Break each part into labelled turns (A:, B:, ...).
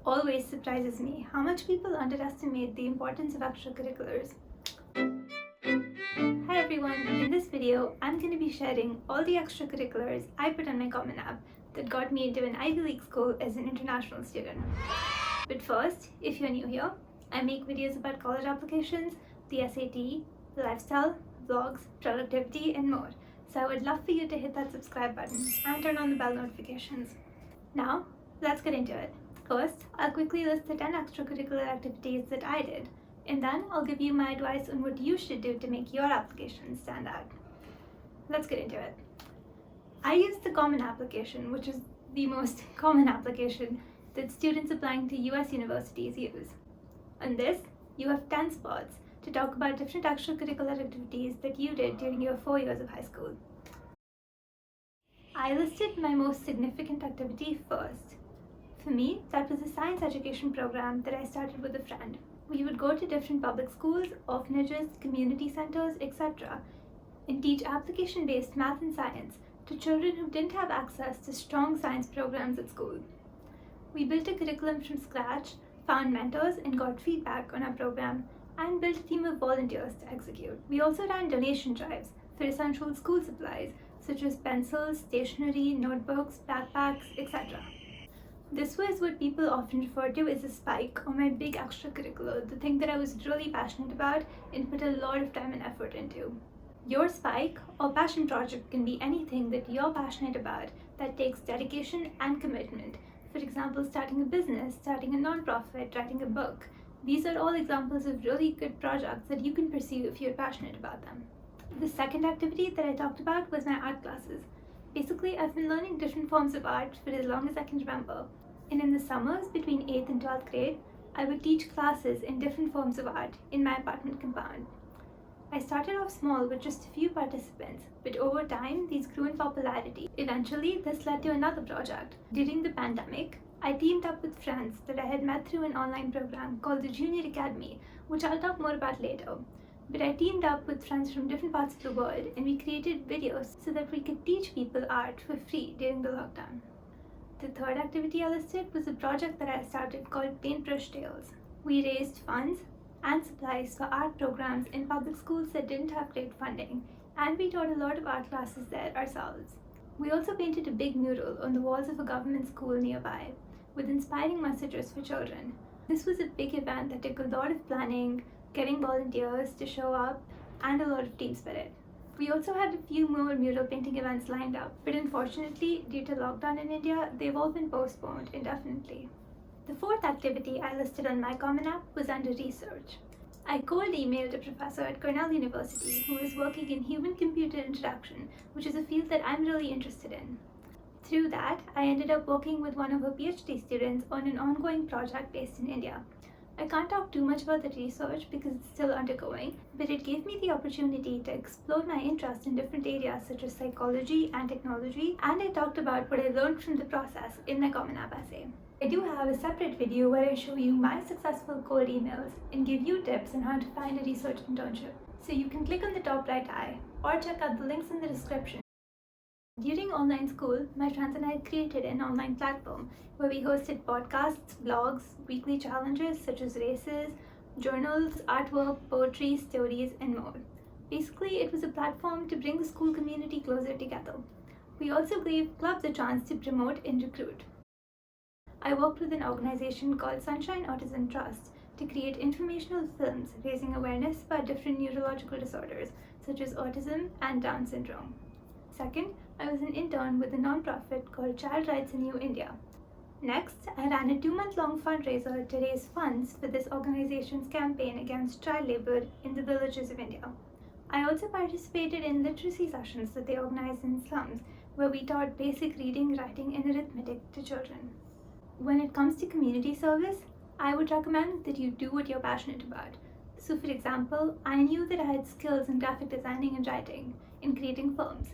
A: always surprises me how much people underestimate the importance of extracurriculars. Hi everyone, in this video I'm going to be sharing all the extracurriculars I put on my Common App that got me into an Ivy League school as an international student. But first, if you're new here, I make videos about college applications, the SAT, lifestyle, vlogs, productivity and more. So I would love for you to hit that subscribe button and turn on the bell notifications. Now, let's get into it. First, I'll quickly list the 10 extracurricular activities that I did, and then I'll give you my advice on what you should do to make your application stand out. Let's get into it. I used the Common application, which is the most common application that students applying to US universities use. On this, you have 10 spots to talk about different extracurricular activities that you did during your 4 years of high school. I listed my most significant activity first. For me, that was a science education program that I started with a friend. We would go to different public schools, orphanages, community centers, etc. and teach application-based math and science to children who didn't have access to strong science programs at school. We built a curriculum from scratch, found mentors and got feedback on our program, and built a team of volunteers to execute. We also ran donation drives for essential school supplies such as pencils, stationery, notebooks, backpacks, etc. This was what people often refer to as a spike, or my big extracurricular, the thing that I was really passionate about and put a lot of time and effort into. Your spike or passion project can be anything that you're passionate about that takes dedication and commitment. For example, starting a business, starting a non-profit, writing a book. These are all examples of really good projects that you can pursue if you're passionate about them. The second activity that I talked about was my art classes. Basically, I've been learning different forms of art for as long as I can remember. And in the summers between 8th and 12th grade, I would teach classes in different forms of art in my apartment compound. I started off small with just a few participants, but over time these grew in popularity. Eventually, this led to another project. During the pandemic, I teamed up with friends that I had met through an online program called the Junior Academy, which I'll talk more about later. But I teamed up with friends from different parts of the world and we created videos so that we could teach people art for free during the lockdown. The third activity I listed was a project that I started called Paintbrush Tales. We raised funds and supplies for art programs in public schools that didn't have great funding, and we taught a lot of art classes there ourselves. We also painted a big mural on the walls of a government school nearby with inspiring messages for children. This was a big event that took a lot of planning, getting volunteers to show up, and a lot of team spirit. We also had a few more mural painting events lined up, but unfortunately, due to lockdown in India, they've all been postponed indefinitely. The fourth activity I listed on my Common App was under research. I cold emailed a professor at Cornell University who is working in human-computer interaction, which is a field that I'm really interested in. Through that, I ended up working with one of her PhD students on an ongoing project based in India. I can't talk too much about the research because it's still undergoing, but it gave me the opportunity to explore my interest in different areas such as psychology and technology, and I talked about what I learned from the process in my Common App essay. I do have a separate video where I show you my successful cold emails and give you tips on how to find a research internship. So you can click on the top right eye or check out the links in the description. During online school, my friends and I created an online platform where we hosted podcasts, blogs, weekly challenges such as races, journals, artwork, poetry, stories, and more. Basically, it was a platform to bring the school community closer together. We also gave clubs a chance to promote and recruit. I worked with an organization called Sunshine Autism Trust to create informational films raising awareness about different neurological disorders such as autism and Down syndrome. Second, I was an intern with a non-profit called Child Rights in New India. Next, I ran a 2-month-long fundraiser to raise funds for this organization's campaign against child labor in the villages of India. I also participated in literacy sessions that they organized in slums, where we taught basic reading, writing, and arithmetic to children. When it comes to community service, I would recommend that you do what you're passionate about. So for example, I knew that I had skills in graphic designing and writing, in creating films.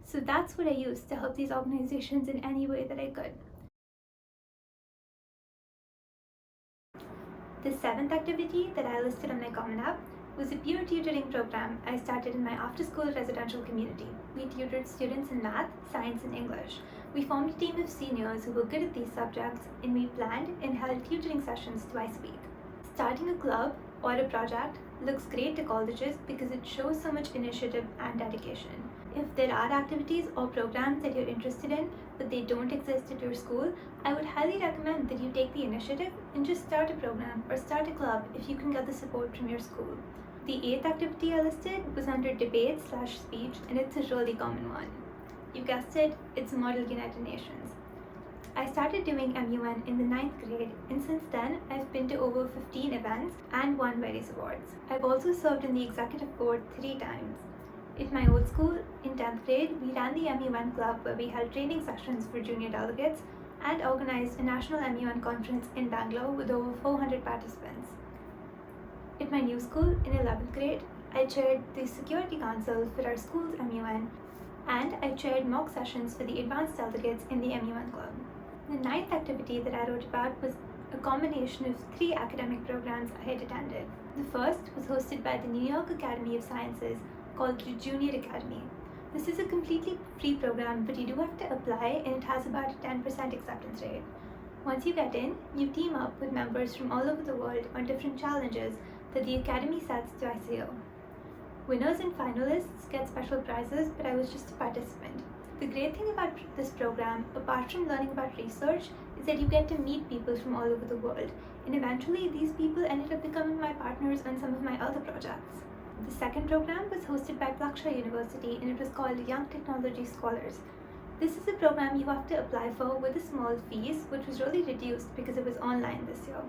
A: So that's what I used to help these organizations in any way that I could. The seventh activity that I listed on my Common App was a peer tutoring program I started in my after-school residential community. We tutored students in math, science, and English. We formed a team of seniors who were good at these subjects, and we planned and held tutoring sessions twice a week. Starting a club or a project looks great to colleges because it shows so much initiative and dedication. If there are activities or programs that you're interested in but they don't exist at your school, I would highly recommend that you take the initiative and just start a program or start a club if you can get the support from your school. The 8th activity I listed was under debate/speech, and it's a really common one. You guessed it, it's Model United Nations. I started doing MUN in the 9th grade, and since then I've been to over 15 events and won various awards. I've also served in the executive board 3 times. At my old school, in 10th grade, we ran the MUN club where we held training sessions for junior delegates and organized a national MUN conference in Bangalore with over 400 participants. At my new school, in 11th grade, I chaired the Security Council for our school's MUN, and I chaired mock sessions for the advanced delegates in the MUN club. The 9th activity that I wrote about was a combination of 3 academic programs I had attended. The first was hosted by the New York Academy of Sciences called the Junior Academy. This is a completely free program, but you do have to apply, and it has about a 10% acceptance rate. Once you get in, you team up with members from all over the world on different challenges that the Academy sets twice a year. Winners and finalists get special prizes, but I was just a participant. The great thing about this program, apart from learning about research, is that you get to meet people from all over the world, and eventually these people ended up becoming my partners on some of my other projects. The second program was hosted by Plaksha University, and it was called Young Technology Scholars. This is a program you have to apply for with a small fees, which was really reduced because it was online this year.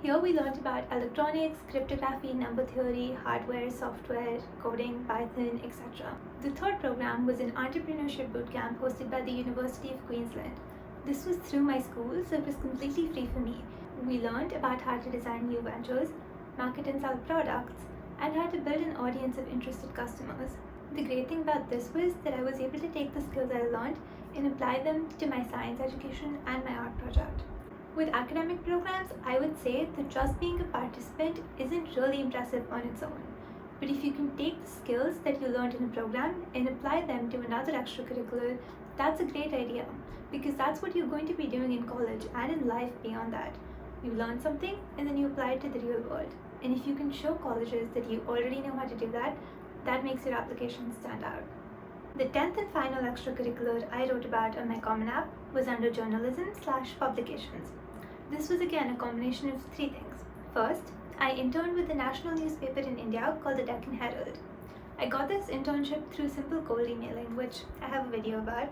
A: Here we learned about electronics, cryptography, number theory, hardware, software, coding, Python, etc. The third program was an entrepreneurship bootcamp hosted by the University of Queensland. This was through my school, so it was completely free for me. We learned about how to design new ventures, market and sell products, and how to build an audience of interested customers. The great thing about this was that I was able to take the skills I learned and apply them to my science education and my art project. With academic programs, I would say that just being a participant isn't really impressive on its own. But if you can take the skills that you learned in a program and apply them to another extracurricular, that's a great idea, because that's what you're going to be doing in college and in life beyond that. You learn something and then you apply it to the real world. And if you can show colleges that you already know how to do that, that makes your application stand out. The 10th and final extracurricular I wrote about on my Common App was under journalism/publications. This was again a combination of 3 things. First, I interned with the national newspaper in India called the Deccan Herald. I got this internship through simple cold emailing, which I have a video about.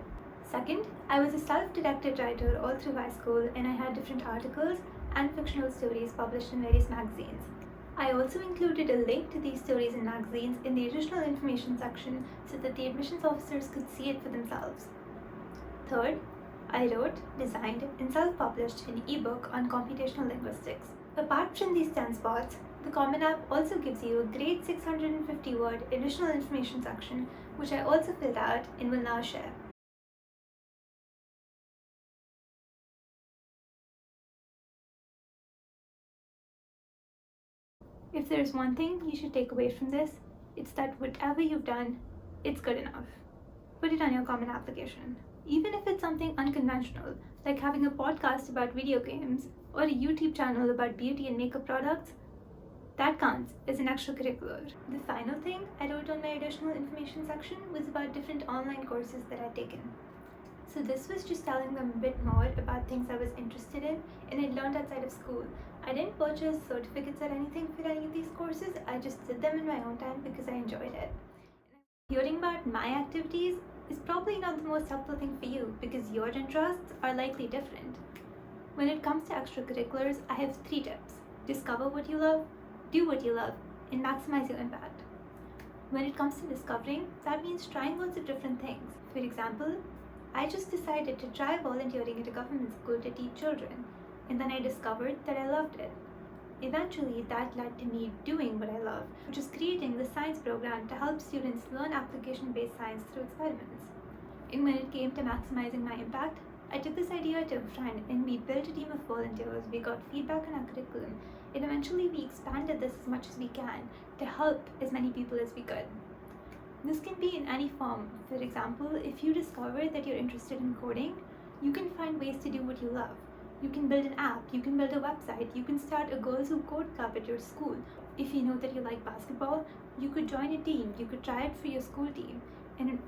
A: Second, I was a self-directed writer all through high school, and I had different articles and fictional stories published in various magazines. I also included a link to these stories and magazines in the additional information section so that the admissions officers could see it for themselves. Third, I wrote, designed, and self-published an ebook on computational linguistics. Apart from these 10 spots, the Common App also gives you a great 650-word additional information section, which I also filled out and will now share. If there's one thing you should take away from this, it's that whatever you've done, it's good enough. Put it on your Common application. Even if it's something unconventional, like having a podcast about video games or a YouTube channel about beauty and makeup products, that counts as an extracurricular. The final thing I wrote on my additional information section was about different online courses that I'd taken. So this was just telling them a bit more about things I was interested in and had learned outside of school. I didn't purchase certificates or anything for any of these courses, I just did them in my own time because I enjoyed it. Hearing about my activities is probably not the most helpful thing for you because your interests are likely different. When it comes to extracurriculars, I have 3 tips. Discover what you love, do what you love, and maximize your impact. When it comes to discovering, that means trying lots of different things. For example, I just decided to try volunteering at a government school to teach children, and then I discovered that I loved it. Eventually, that led to me doing what I love, which is creating the science program to help students learn application-based science through experiments. And when it came to maximizing my impact, I took this idea to a friend and we built a team of volunteers. We got feedback on our curriculum and eventually we expanded this as much as we can to help as many people as we could. This can be in any form. For example, if you discover that you're interested in coding, you can find ways to do what you love. You can build an app, you can build a website, you can start a Girls Who Code club at your school. If you know that you like basketball, you could join a team, you could try it for your school team, and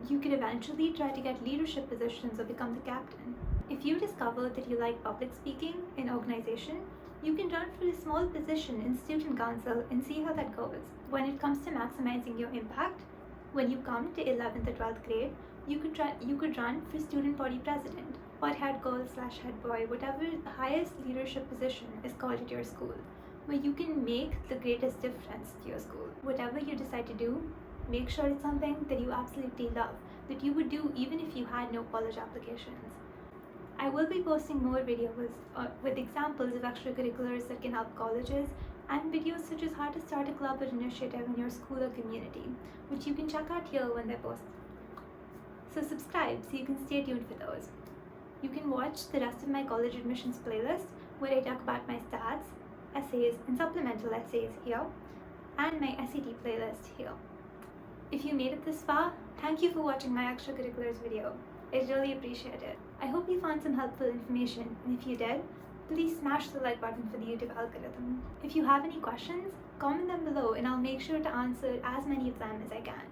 A: you could eventually try to get leadership positions or become the captain. If you discover that you like public speaking in organization, you can run for a small position in student council and see how that goes. When it comes to maximizing your impact, when you come to 11th or 12th grade, you could run for student body president or head girl/head boy, whatever the highest leadership position is called at your school, where you can make the greatest difference to your school. Whatever you decide to do, make sure it's something that you absolutely love, that you would do even if you had no college applications. I will be posting more videos with examples of extracurriculars that can help colleges, and videos such as how to start a club or initiative in your school or community, which you can check out here when they're posted. So subscribe so you can stay tuned for those. You can watch the rest of my college admissions playlist where I talk about my stats, essays, and supplemental essays here, and my SAT playlist here. If you made it this far, thank you for watching my extracurriculars video. I really appreciate it. I hope you found some helpful information, and if you did, please smash the like button for the YouTube algorithm. If you have any questions, comment them below and I'll make sure to answer as many of them as I can.